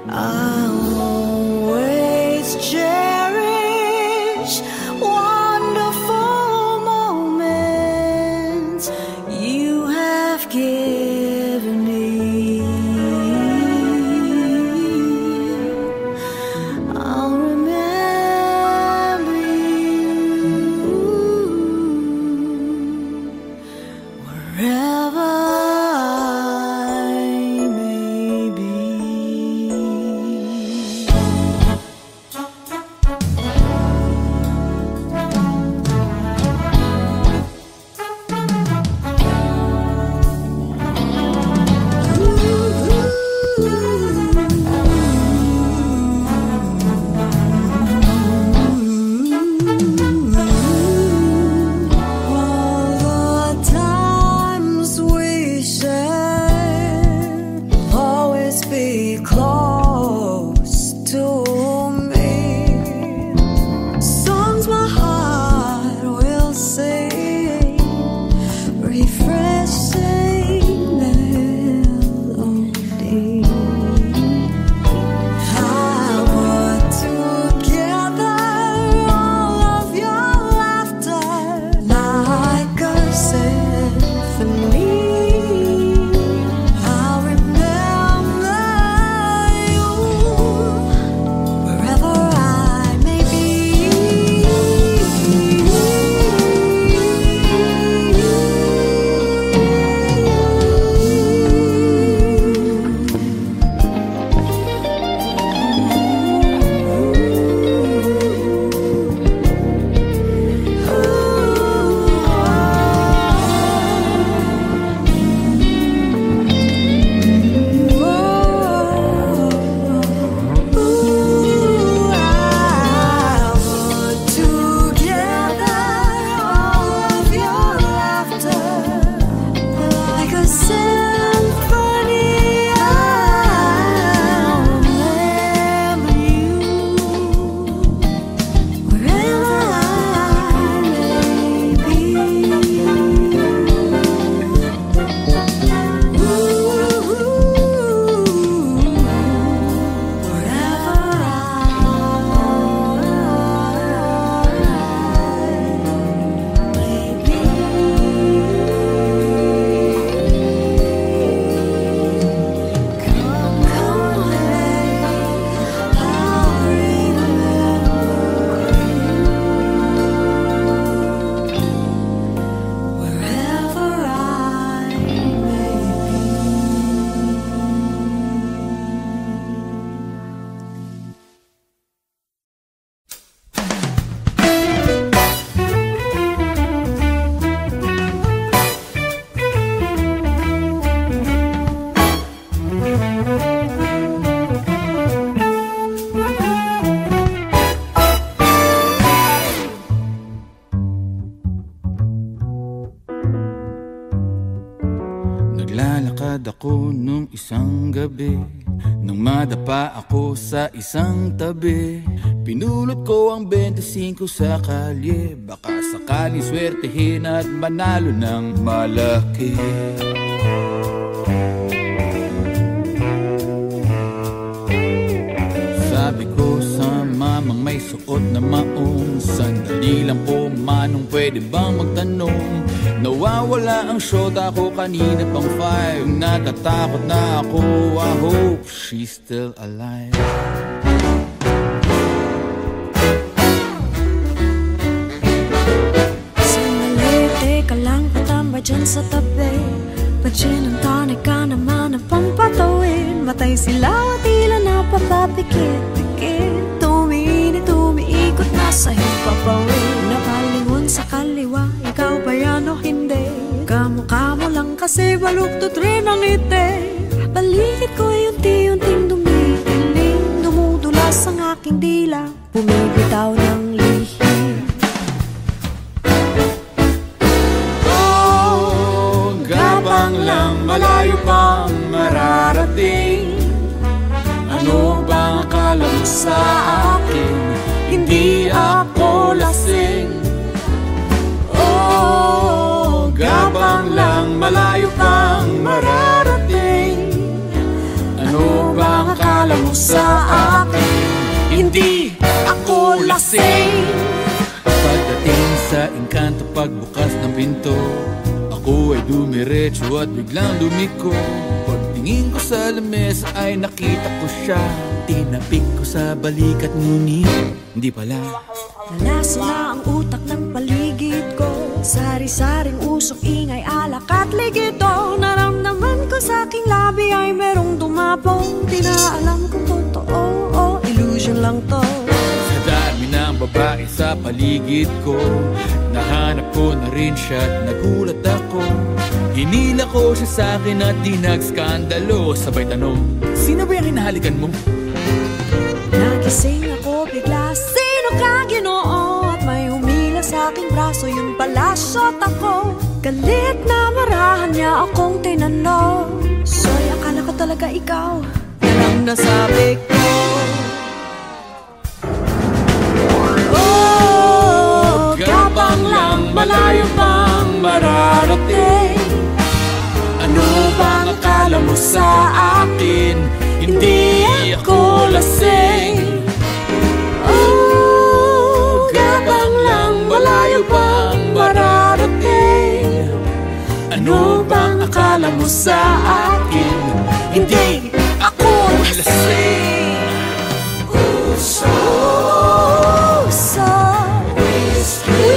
I'll always cherish wonderful moments you have given me. I'll remember you wherever Naglalakad ako nung isang gabi, nang madapa ako sa isang tabi. Pinulot ko ang 25 sa kalye, baka sakali swertehin at manalo ng malaki. Sabi ko sa mamang may suot na maong, sandali lang po manong, pwede bang magtanong? Nawawala ang shota ko kanina pang 5. Natatakot na ako, I hope she's still alive. Sandali, teka lang, patamba dyan sa tabi. Pa-gin and tonic ka naman ang pampatawin. Matay sila, tila napapapikit-pikit. Tumiikot na sa'yo papawin. Nakalingon sa kaliwa, ikaw ba yan o hindi? Kamukha mo lang kasi baluktot rin ang ngiti. Balikat ko ay unti-unting dumikiling. Dumudulas ang aking dila, bumibitaw ng lihim. Oh, gabang lang, malayo pang mararating. Ano bang akala mo sa akin? Hindi ako lasing. Oh, gabang lang, malayo pang mararating. Ano bang akala mo sa akin. Hindi ako lasing. Pagdating sa engkanto, pagbukas ng pinto, ako ay dumiretso at biglang lumiko. Pagtingin ko sa lamesa ay nakita ko siya. Tinapik ko sa balikat ngunit hindi pala. Nalasa na ang utak ng paligid ko. Sari-saring usok, ingay, alak at ligito. Naramdaman ko sa aking labi ay merong dumapong. Di na alam kung totoo o illusion lang to. Sa dami ng babae sa paligid ko, nahanap ko na rin siya at nagulat ako. Hinila ko siya sa akin at di nagskandalo. Sabay tanong, sino ba yung hinahalikan mo? Nagising ako bigla, sino ka Ginoo? At may humila sa aking braso, yun pala shot ako. Galit na marahan niya akong tinanong, sorry, akala ko talaga ikaw. Yan ang nasabi ko. Oh, gabang lang, malayo pang mararating. Ano bang akala mo sa akin? Hindi ako lasing. Oh, gabang lang, malayo pang mararating. Ano bang akala mo sa akin? Hindi ako lasing. Uso, whiskey,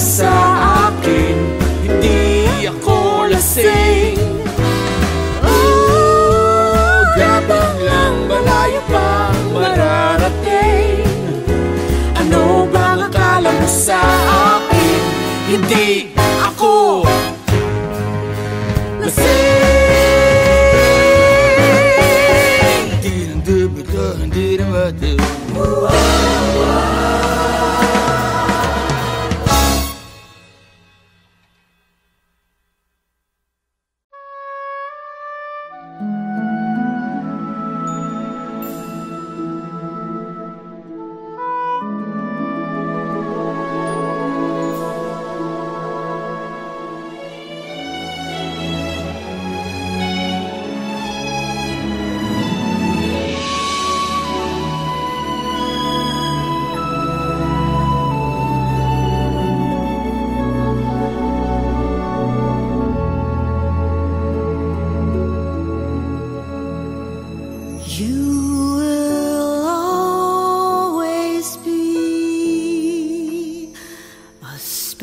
sa akin, hindi ako lasing. Oh, gabang lang, malayo pang mararating. Ano bang akala mo sa akin? Hindi ako lasing. Hindi lang dubito, hindi na matu.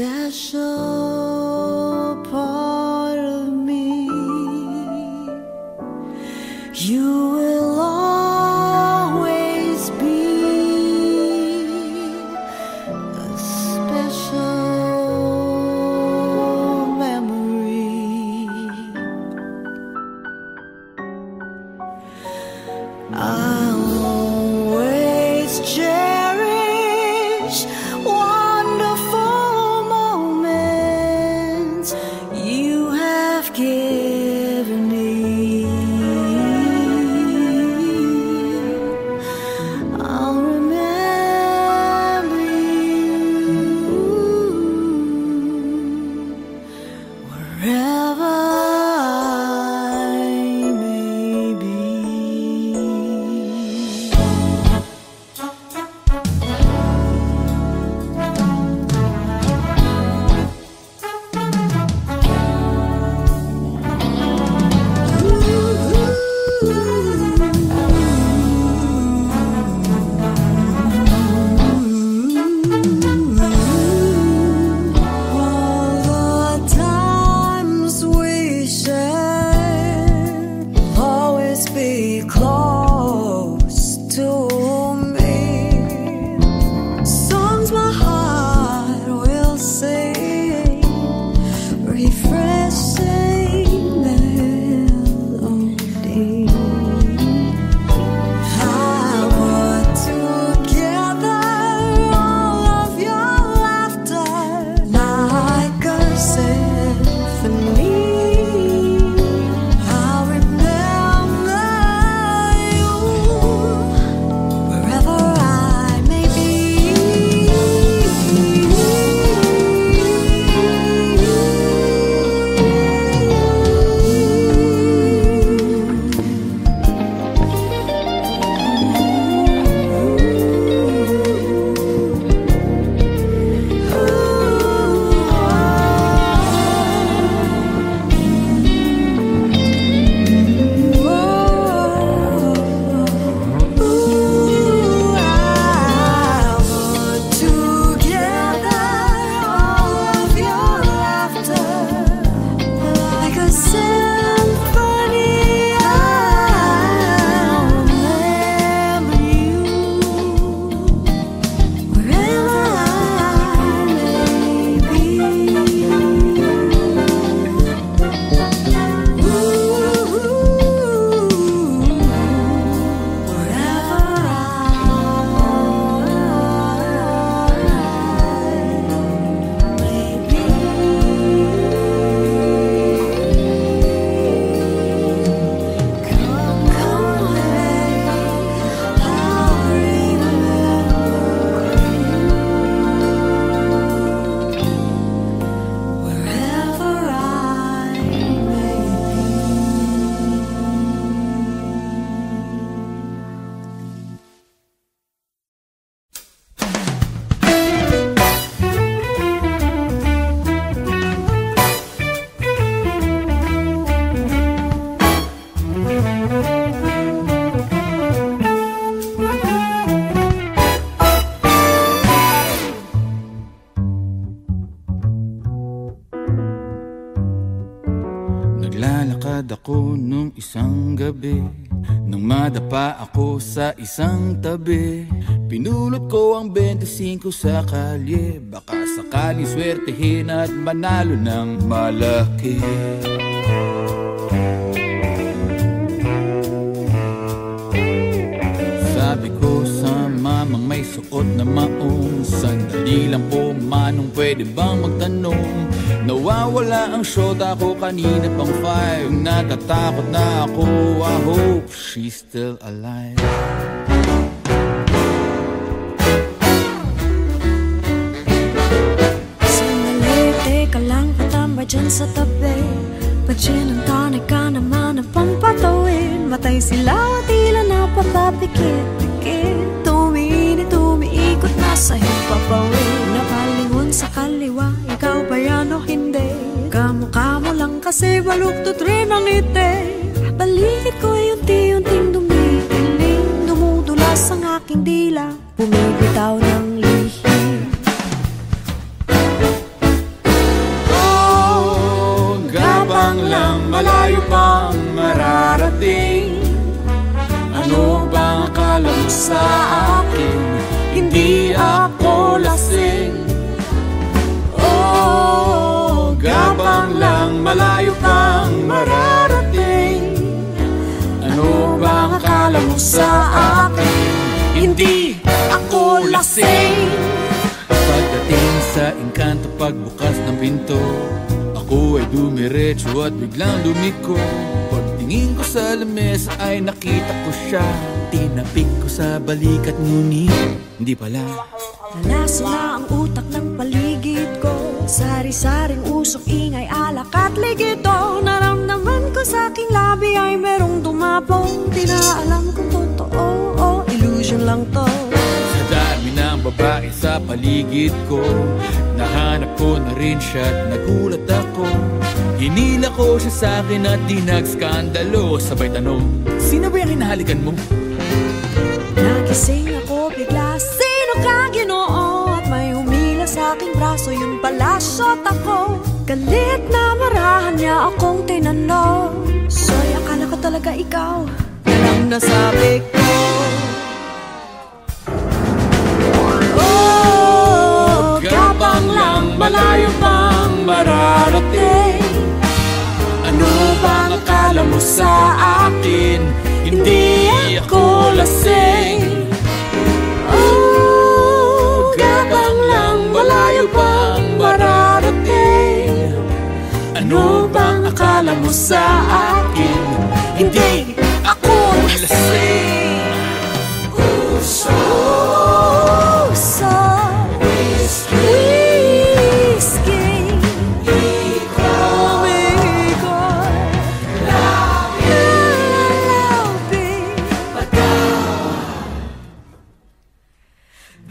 Special part of me, you will always be a special memory. I'll always cherish wonderful moments you have given me. I'll remember close to me. Songs my heart will sing, refreshing melody. I put together all of your laughter like a symphony. I remember you wherever I may be. Naglalakad ako nung isang gabi, nung madapa ako sa isang tabi. Pinulot ko ang 25 sa kalye, baka sakaling swertehin at manalo ng malaki. Sabi ko sa mamang may suot na maong, sandali lang po manong, pwede bang magtanong? Nawawala ang syota ko kanina pang 5. Natatakot na ako, I hope she's still alive. Sandali, teka lang, patambay dyan sa tabi. Pa-gin and tonic ka naman ang pampatawin. Matay sila, tila napapapikit-pikit. Tumiikot na sa'yo papawin. Napalingon sa kaliwa, ikaw ba yan o hindi? Kamukha mo lang kasi baluktot rin ang ngiti. Balikat ko ay unti-unting dumidilim. Dumudulas ang aking dila, bumibitaw ng lihim. Oh, gabang lang, malayo pang mararating. Ano bang akala mo sa akin? Hindi ako lasing. Oh, gabang lang, malayo pang mararating. Ano bang akala mo sa akin? Hindi ako lasing. Pagdating sa engkanto, pagbukas ng pinto, ako ay dumiretso at biglang dumiko. Pagtingin ko sa lamesa ay nakita ko siya. Tinapik ko sa balikat ngunit hindi pala. Nalaso na ang utak ng paligid ko. Sari-saring usok, ingay, alak at ligito. Naramdaman ko sa aking labi ay merong dumapong. Di na alam kung totoo o illusion lang to. Sa dami ng babae sa paligid ko, nahanap ko na rin siya at nagulat ako. Hinila ko siya sa akin at di nagskandalo. Sabay tanong, sino ba yung hinahalikan mo? Nagising ako bigla, sino ka Ginoo? At may humila sa aking braso, yun pala shot ako. Galit na marahan niya akong tinanong, sorry, akala ko talaga ikaw. Walang nasabi ko. Oh, gabang lang, malayo pang mararating. Ano bang akala mo sa akin? Hindi ako lasing. Oh, gabang lang, malayo pang mararating. Ano bang akala mo sa akin? Hindi ako lasing. Uso, whiskey, ikaw, lalawin,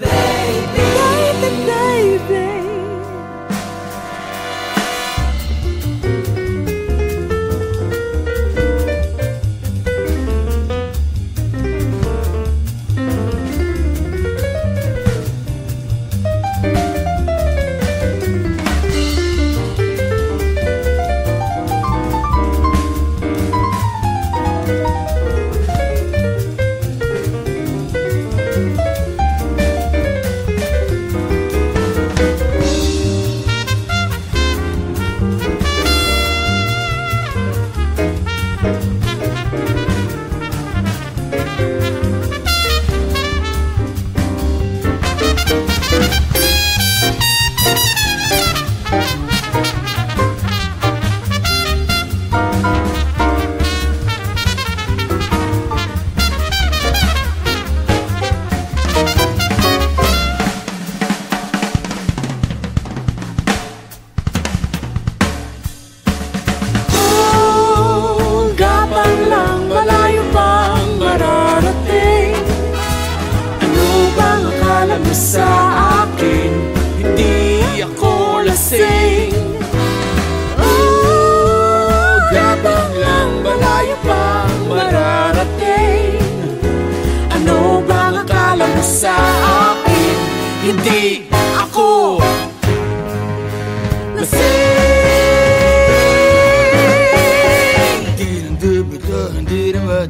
baby, baby. Sa akin, hindi ako lasing. Oh, gabang lang, malayo pang mararating. Ano bang akala mo sa akin? Hindi ako lasing. Hindi naman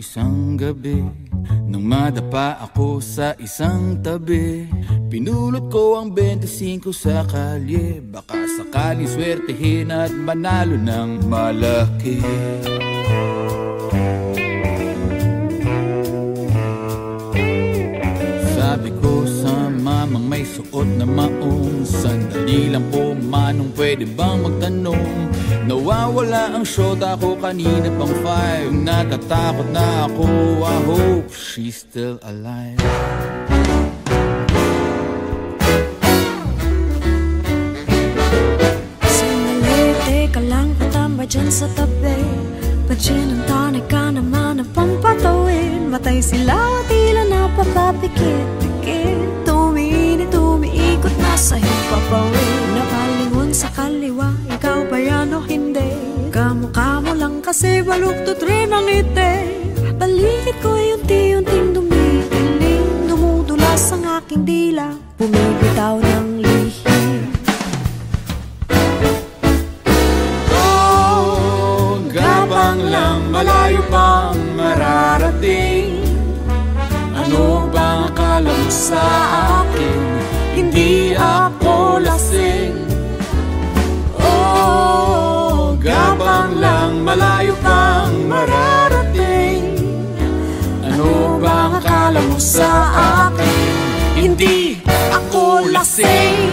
Isang gabi, nang madapa ako sa isang tabi, pinulot ko ang 25 sa kalye. Baka sakaling swertehin at manalo ng malaki. Sabi ko sa mamang may suot na maong, sandali lang po manong, pwede bang magtanong? Nawawala ang shota ko kanina pang 5. Natatakot na ako, I hope she's still alive. Sandali, teka lang, patamba dyan sa tabi. Pa-gin ang tonic ka naman ang pampatawin. Matay sila, tila napapapikit-pikit. Tumiikot na sa'yo papawin. Napalingon sa kaliwa, ikaw ba yan o hindi? Kamukha mo lang kasi baluktot rin ang ngiti. Paligid ko ay unti-unting dumidilim. Dumudulas ang aking dila, bumibitaw ng lihim. Oh, gabang lang, malayo pang mararating. Ano bang akala mo sa akin? Hindi ako lasing. Oh, gabang lang, malayo pang mararating. Ano bang akala mo sa akin? Hindi ako lasing.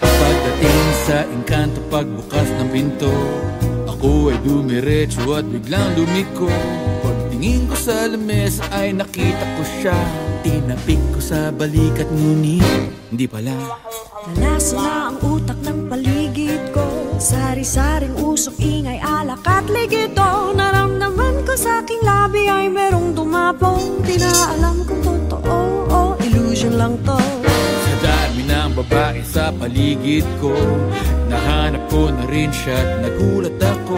Pagdating sa engkanto, pagbukas ng pinto, ako ay dumiretso at biglang lumiko. Pagtingin ko sa lamesa ay nakita ko siya. Tinapik ko sa balikat ngunit hindi pala. Nalaso na ang utak ng paligid ko. Sari-saring usok, ingay, alak at ligito. Naramdaman ko sa aking labi ay merong dumapong. Di na alam kung totoo o illusion lang to. Sa dami ng babae sa paligid ko, nahanap ko na rin siya at nagulat ako.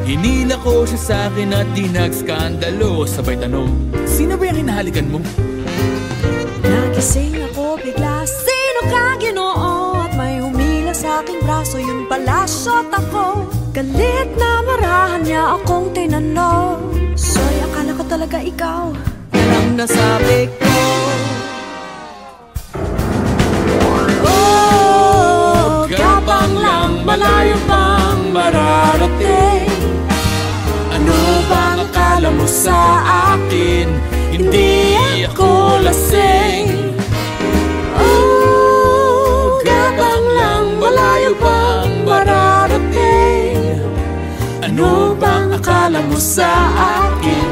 Hinila ko siya sa akin at di nagskandalo. Sabay tanong, sino ba yung hinahalikan mo? Nagising ako bigla, sino ka Ginoo? At may humila sa aking braso, yun pala shot ako. Galit na marahan niya akong tinanong. Sorry, akala ko talaga ikaw. Yan ang nasabi ko. Oh, Gabang lang, malayo pang mararating. Ano bang akala mo sa akin? Hindi ako lasing. Oh, gabang lang, malayo pang mararating. Ano bang akala mo sa akin?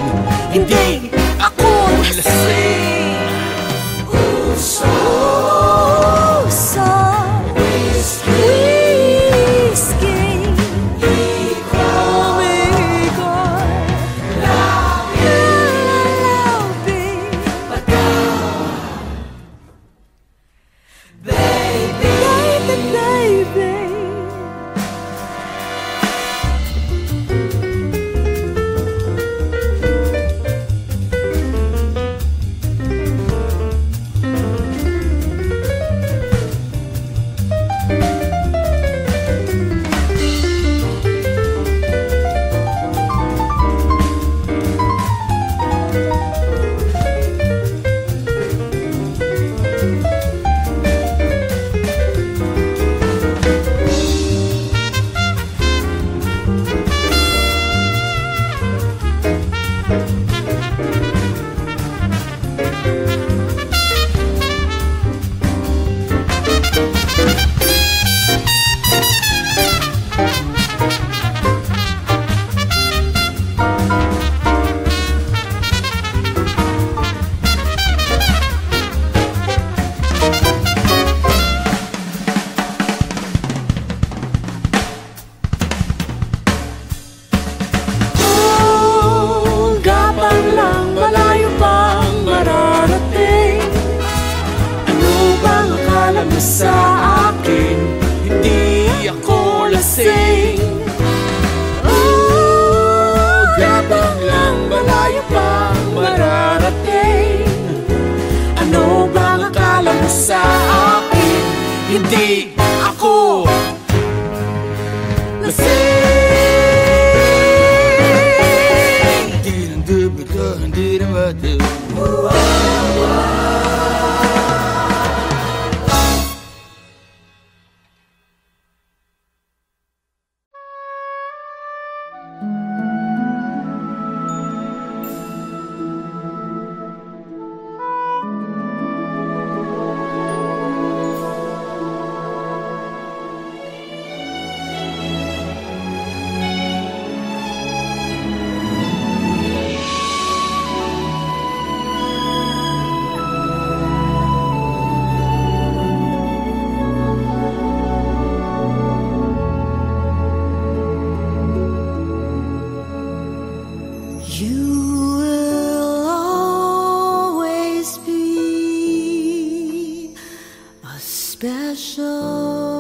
Hindi ako lasing. So whiskey, sa akin, hindi ako lasing. Oh, gabang lang, malayo pang mararating. Ano bang akala mo sa akin? Hindi ako lasing. Di lang dubito special.